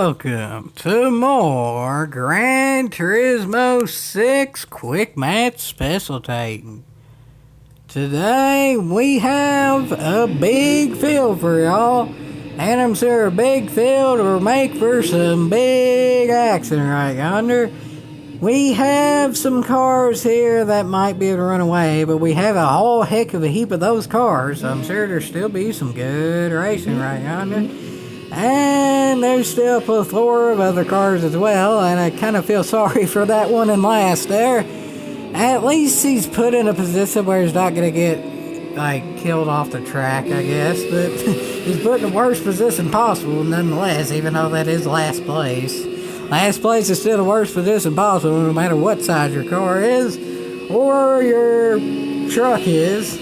welcome to more Gran Turismo 6 Quick Match Specialtatin. Today we have a big field for y'all, and I'm sure a big field will make for some big action right yonder. We have some cars here that might be able to run away, but we have a whole heck of a heap of those cars, so I'm sure there'll still be some good racing right yonder. And there's still a plethora of other cars as well, and I kind of feel sorry for that one in last there. At least he's put in a position where he's not going to get, killed off the track, I guess. But he's put in the worst position possible, nonetheless, even though that is last place. Last place is still the worst position possible, no matter what size your car is, or your truck is.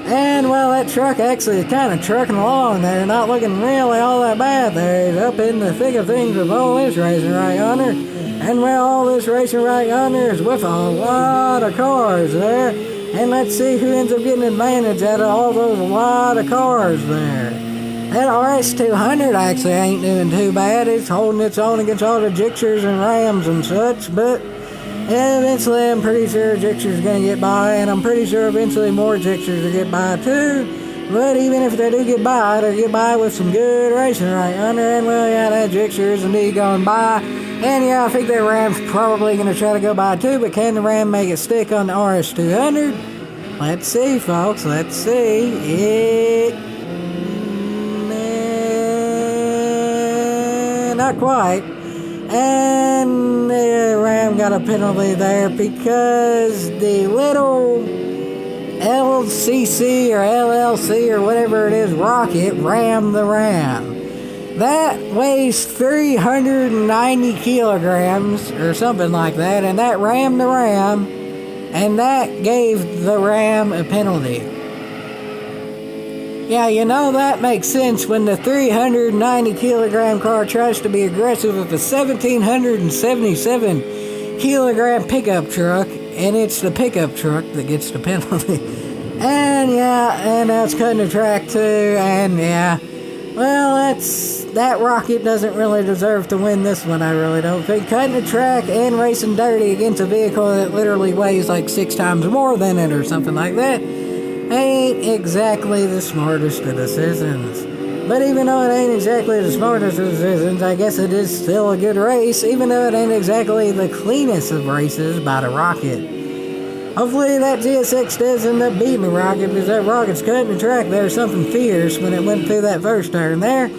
And, well, that truck actually is kind of trucking along there, not looking really all that bad there. He's up in the thick of things with all this racing right yonder. And, well, all this racing right yonder is with a lot of cars there. And let's see who ends up getting advantage out of all those lot of cars there. That RS200 actually ain't doing too bad. It's holding its own against all the Gixxers and Rams and such, but eventually I'm pretty sure Gixxer's gonna get by, and I'm pretty sure eventually more Gixxers will get by too. But even if they do get by, they'll get by with some good racing right under, and well, yeah, that Gixxer is indeed going by. And yeah, I think that Ram's probably gonna try to go by too, but can the Ram make it stick on the RS200? Let's see, folks, let's see. Not quite. And the Ram got a penalty there because the little LCC or LLC or whatever it is rocket rammed the Ram. That weighs 390 kilograms or something like that, and that rammed the Ram, and that gave the Ram a penalty. Yeah, you know, that makes sense when the 390 kilogram car tries to be aggressive with a 1777 kilogram pickup truck, and it's the pickup truck that gets the penalty. And yeah, and that's cutting the track too, and yeah, well, that rocket doesn't really deserve to win this one, I really don't think. Cutting the track and racing dirty against a vehicle that literally weighs like 6 times more than it or something like that ain't exactly the smartest of decisions. But even though it ain't exactly the smartest of decisions, I guess it is still a good race, even though it ain't exactly the cleanest of races by the Rocket. Hopefully that GT6 does end up beating the Rocket, because that Rocket's cutting the track there something fierce when it went through that first turn there.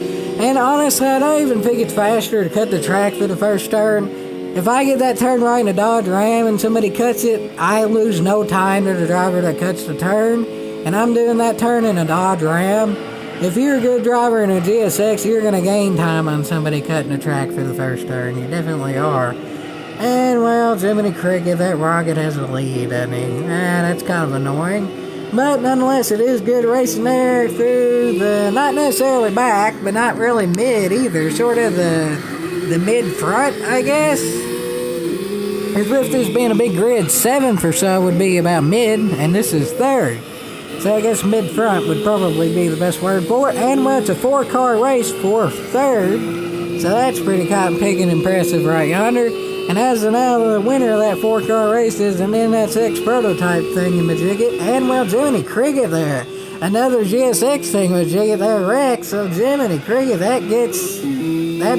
And honestly, I don't even think it's faster to cut the track through the first turn. If I get that turn right in a Dodge Ram and somebody cuts it, I lose no time to the driver that cuts the turn. And I'm doing that turn in a Dodge Ram. If you're a good driver in a GT6, you're going to gain time on somebody cutting the track for the first turn. You definitely are. And, well, Jiminy Cricket, that Rocket has a lead, doesn't he? That's kind of annoying. But, nonetheless, it is good racing there through the, not necessarily back, but not really mid either. Sort of the mid-front, I guess. As if this being a big grid, 7th or so would be about mid, and this is 3rd. So I guess mid-front would probably be the best word for it. And well, it's a 4-car race for 3rd. So that's pretty cotton-picking impressive right yonder. And as of now, the winner of that 4-car race is an NSX prototype thingamajigget. And well, Jiminy Cricket there. Another GSX thingamajigget there, Rex. So Jiminy Cricket, that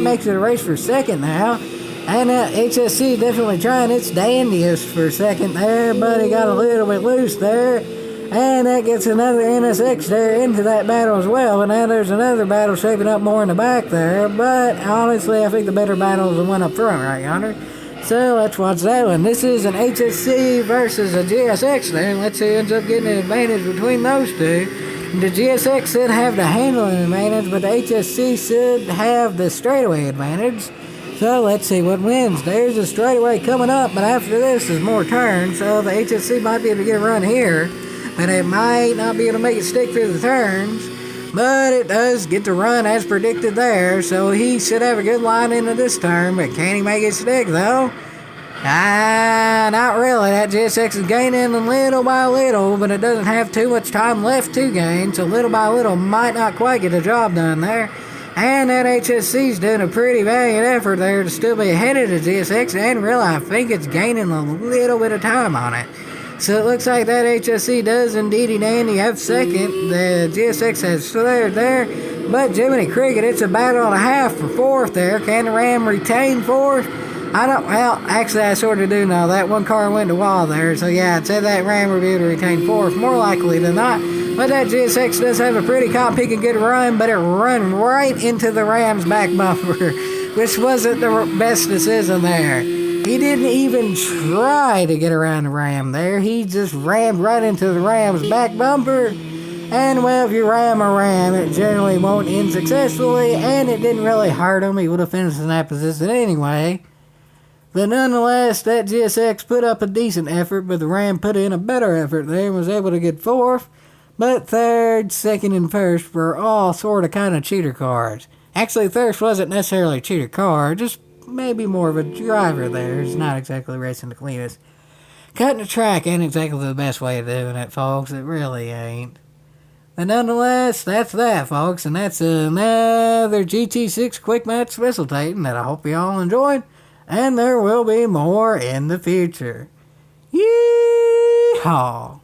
makes it a race for 2nd now. And HSC definitely trying its dandiest for 2nd there, but it got a little bit loose there. And that gets another NSX there into that battle as well. And now there's another battle shaping up more in the back there. But honestly, I think the better battle is the one up front right yonder. So let's watch that one. This is an HSC versus a GSX there. Let's see who ends up getting an advantage between those two. The GSX should have the handling advantage, but the HSC should have the straightaway advantage. So let's see what wins. There's a straightaway coming up, but after this is more turns. So the HSC might be able to get a run here. But it might not be able to make it stick through the turns. But it does get to run as predicted there. So he should have a good line into this turn. But can he make it stick though? Not really. That GT6 is gaining little by little. But it doesn't have too much time left to gain. So little by little might not quite get the job done there. And that HSC's doing a pretty valiant effort there to still be ahead of the GSX, and really I think it's gaining a little bit of time on it. So it looks like that HSC does indeedy dandy have second. The GSX has third there. But Jiminy Cricket, it's a battle and a half for fourth there. Can the Ram retain fourth? Well, actually I sort of do know. That one car went to wall there. So yeah, I'd say that Ram will be able to retain fourth, more likely than not. But that GSX does have a pretty cop-picking good run, but it run right into the Ram's back bumper, which wasn't the best decision there. He didn't even try to get around the Ram there. He just rammed right into the Ram's back bumper. And, well, if you ram a Ram, it generally won't end successfully, and it didn't really hurt him. He would have finished in that position anyway. But nonetheless, that GSX put up a decent effort, but the Ram put in a better effort there and was able to get fourth. But third, second, and first were all sort of kind of cheater cars. Actually, first wasn't necessarily a cheater car, just maybe more of a driver there. It's not exactly racing the cleanest. Cutting the track ain't exactly the best way of doing it, folks. It really ain't. But nonetheless, that's that, folks. And that's another GT6 Quick Match Specialtatin that I hope you all enjoyed. And there will be more in the future. Yeehaw!